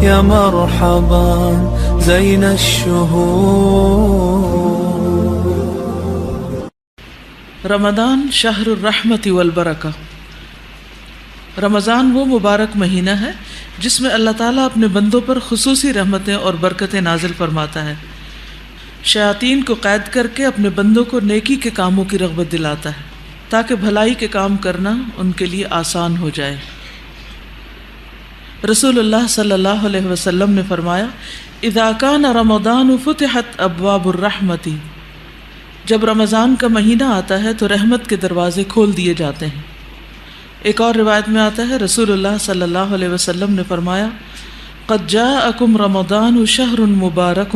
يا مرحبا زين الشهور. رمضان شہر الرحمت والبرکہ. رمضان وہ مبارک مہینہ ہے جس میں اللہ تعالیٰ اپنے بندوں پر خصوصی رحمتیں اور برکتیں نازل فرماتا ہے. شیاطین کو قید کر کے اپنے بندوں کو نیکی کے کاموں کی رغبت دلاتا ہے تاکہ بھلائی کے کام کرنا ان کے لیے آسان ہو جائے. رسول اللہ صلی اللہ علیہ وسلم نے فرمایا اذا کان رمضان فتحت ابواب الرحمت. جب رمضان کا مہینہ آتا ہے تو رحمت کے دروازے کھول دیے جاتے ہیں. ایک اور روایت میں آتا ہے رسول اللہ صلی اللہ علیہ وسلم نے فرمایا قد جاءکم رمضان شہر مبارک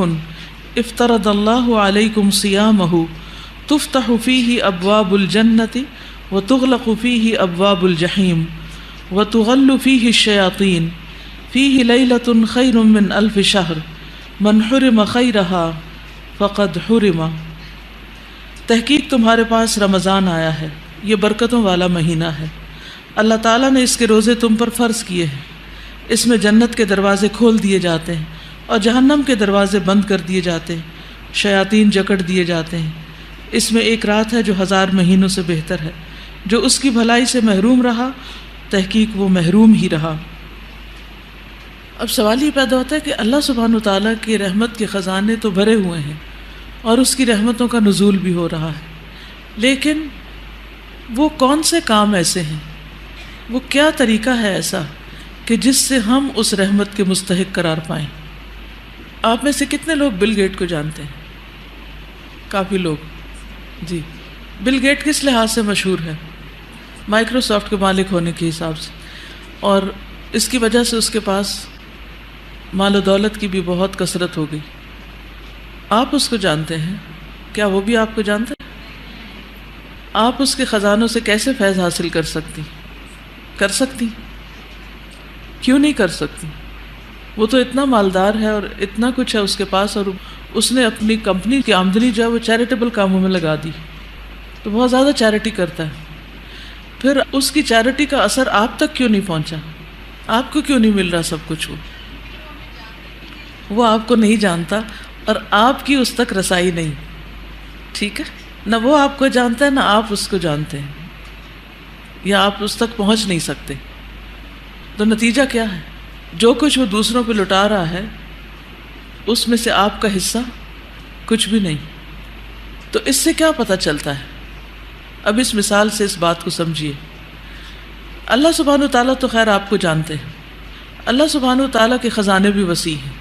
افترض اللہ علیکم صیامہ تفتح فیہ ابواب الجنۃ وتغلق فیہ ابواب الجحیم وتغل فیہ الشیاطین فیہ لیلۃ خیر من الف شہر من حرم خیرہا فقد حرم. تحقیق تمہارے پاس رمضان آیا ہے، یہ برکتوں والا مہینہ ہے. اللہ تعالیٰ نے اس کے روزے تم پر فرض کیے ہیں. اس میں جنت کے دروازے کھول دیے جاتے ہیں اور جہنم کے دروازے بند کر دیے جاتے ہیں، شیاطین جکڑ دیے جاتے ہیں. اس میں ایک رات ہے جو 1000 مہینوں سے بہتر ہے. جو اس کی بھلائی سے محروم رہا تحقیق وہ محروم ہی رہا. اب سوال یہ پیدا ہوتا ہے کہ اللہ سبحانہ وتعالیٰ کی رحمت کے خزانے تو بھرے ہوئے ہیں اور اس کی رحمتوں کا نزول بھی ہو رہا ہے، لیکن وہ کون سے کام ایسے ہیں، وہ کیا طریقہ ہے ایسا کہ جس سے ہم اس رحمت کے مستحق قرار پائیں؟ آپ میں سے کتنے لوگ بل گیٹ کو جانتے ہیں؟ کافی لوگ. جی، بل گیٹ کس لحاظ سے مشہور ہے؟ مائکروسافٹ کے مالک ہونے کے حساب سے، اور اس کی وجہ سے اس کے پاس مال و دولت کی بھی بہت کثرت ہو گئی. آپ اس کو جانتے ہیں؟ کیا وہ بھی آپ کو جانتے ہیں؟ آپ اس کے خزانوں سے کیسے فیض حاصل کر سکتی؟ کیوں نہیں کر سکتی؟ وہ تو اتنا مالدار ہے اور اتنا کچھ ہے اس کے پاس، اور اس نے اپنی کمپنی کی آمدنی جو ہے وہ چیریٹیبل کاموں میں لگا دی، تو بہت زیادہ چیریٹی کرتا ہے. پھر اس کی چیریٹی کا اثر آپ تک کیوں نہیں پہنچا؟ آپ کو کیوں نہیں مل رہا سب کچھ؟ وہ آپ کو نہیں جانتا اور آپ کی اس تک رسائی نہیں. ٹھیک ہے، نہ وہ آپ کو جانتا ہے نہ آپ اس کو جانتے ہیں، یا آپ اس تک پہنچ نہیں سکتے. تو نتیجہ کیا ہے؟ جو کچھ وہ دوسروں پہ لٹا رہا ہے اس میں سے آپ کا حصہ کچھ بھی نہیں. تو اس سے کیا پتہ چلتا ہے؟ اب اس مثال سے اس بات کو سمجھیے. اللہ سبحانہ و تعالیٰ تو خیر آپ کو جانتے ہیں. اللہ سبحانہ و تعالیٰ کے خزانے بھی وسیع ہیں.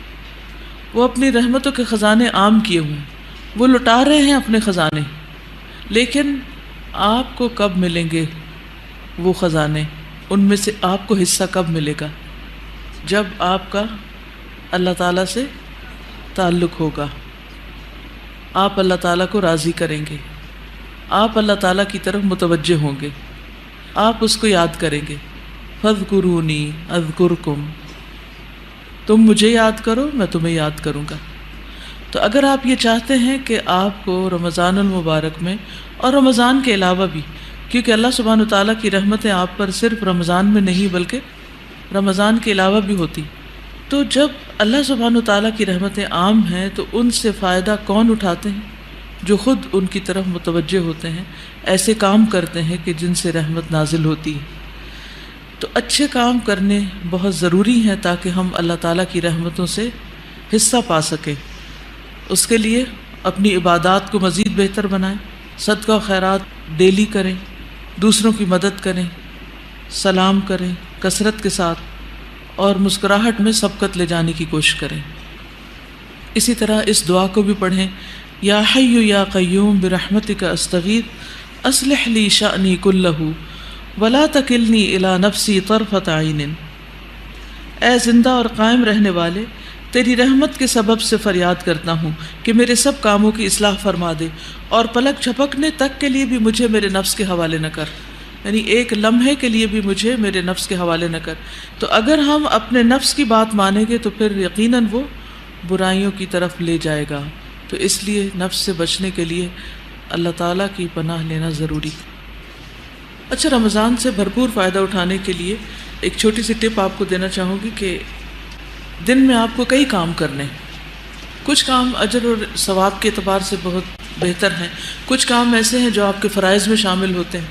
وہ اپنی رحمتوں کے خزانے عام کیے ہوئے ہیں، وہ لٹا رہے ہیں اپنے خزانے. لیکن آپ کو کب ملیں گے وہ خزانے؟ ان میں سے آپ کو حصہ کب ملے گا؟ جب آپ کا اللہ تعالیٰ سے تعلق ہوگا، آپ اللہ تعالیٰ کو راضی کریں گے، آپ اللہ تعالیٰ کی طرف متوجہ ہوں گے، آپ اس کو یاد کریں گے. فاذکرونی اذکرکم، تم مجھے یاد کرو میں تمہیں یاد کروں گا. تو اگر آپ یہ چاہتے ہیں کہ آپ کو رمضان المبارک میں اور رمضان کے علاوہ بھی، کیونکہ اللہ سبحانہ وتعالیٰ کی رحمتیں آپ پر صرف رمضان میں نہیں بلکہ رمضان کے علاوہ بھی ہوتی، تو جب اللہ سبحانہ وتعالیٰ کی رحمتیں عام ہیں تو ان سے فائدہ کون اٹھاتے ہیں؟ جو خود ان کی طرف متوجہ ہوتے ہیں، ایسے کام کرتے ہیں کہ جن سے رحمت نازل ہوتی ہے. تو اچھے کام کرنے بہت ضروری ہیں تاکہ ہم اللہ تعالیٰ کی رحمتوں سے حصہ پا سکیں. اس کے لیے اپنی عبادات کو مزید بہتر بنائیں، صدقہ و خیرات ڈیلی کریں، دوسروں کی مدد کریں، سلام کریں کثرت کے ساتھ، اور مسکراہٹ میں سبقت لے جانے کی کوشش کریں. اسی طرح اس دعا کو بھی پڑھیں، یا حی یا قیوم برحمتک استغیث اصلح لی شأنی کلہ ولا تکلنی الی نفسی طرفۃ عین. اے زندہ اور قائم رہنے والے، تیری رحمت کے سبب سے فریاد کرتا ہوں کہ میرے سب کاموں کی اصلاح فرما دے، اور پلک جھپکنے تک کے لیے بھی مجھے میرے نفس کے حوالے نہ کر، یعنی ایک لمحے کے لیے بھی مجھے میرے نفس کے حوالے نہ کر. تو اگر ہم اپنے نفس کی بات مانیں گے تو پھر یقیناً وہ برائیوں کی طرف لے جائے گا. تو اس لیے نفس سے بچنے کے لیے اللہ تعالیٰ کی پناہ لینا ضروری. اچھا، رمضان سے بھرپور فائدہ اٹھانے کے لیے ایک چھوٹی سی ٹپ آپ کو دینا چاہوں گی کہ دن میں آپ کو کئی کام کرنے ہیں. کچھ کام اجر اور ثواب کے اعتبار سے بہت بہتر ہیں، کچھ کام ایسے ہیں جو آپ کے فرائض میں شامل ہوتے ہیں.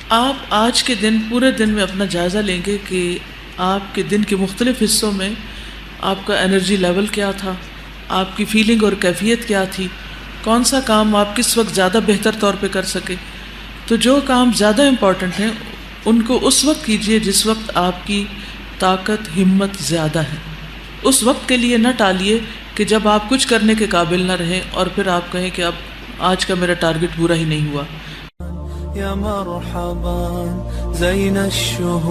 آپ آج کے دن پورے دن میں اپنا جائزہ لیں گے کہ آپ کے دن کے مختلف حصوں میں آپ کا انرجی لیول کیا تھا، آپ کی فیلنگ اور کیفیت کیا تھی، کون سا کام آپ کس وقت زیادہ بہتر طور پہ کر سکے. تو جو کام زیادہ امپورٹنٹ ہیں ان کو اس وقت کیجئے جس وقت آپ کی طاقت ہمت زیادہ ہے. اس وقت کے لیے نہ ٹالیے کہ جب آپ کچھ کرنے کے قابل نہ رہیں اور پھر آپ کہیں کہ اب آج کا میرا ٹارگٹ پورا ہی نہیں ہوا. يا مرحبا زين الشهور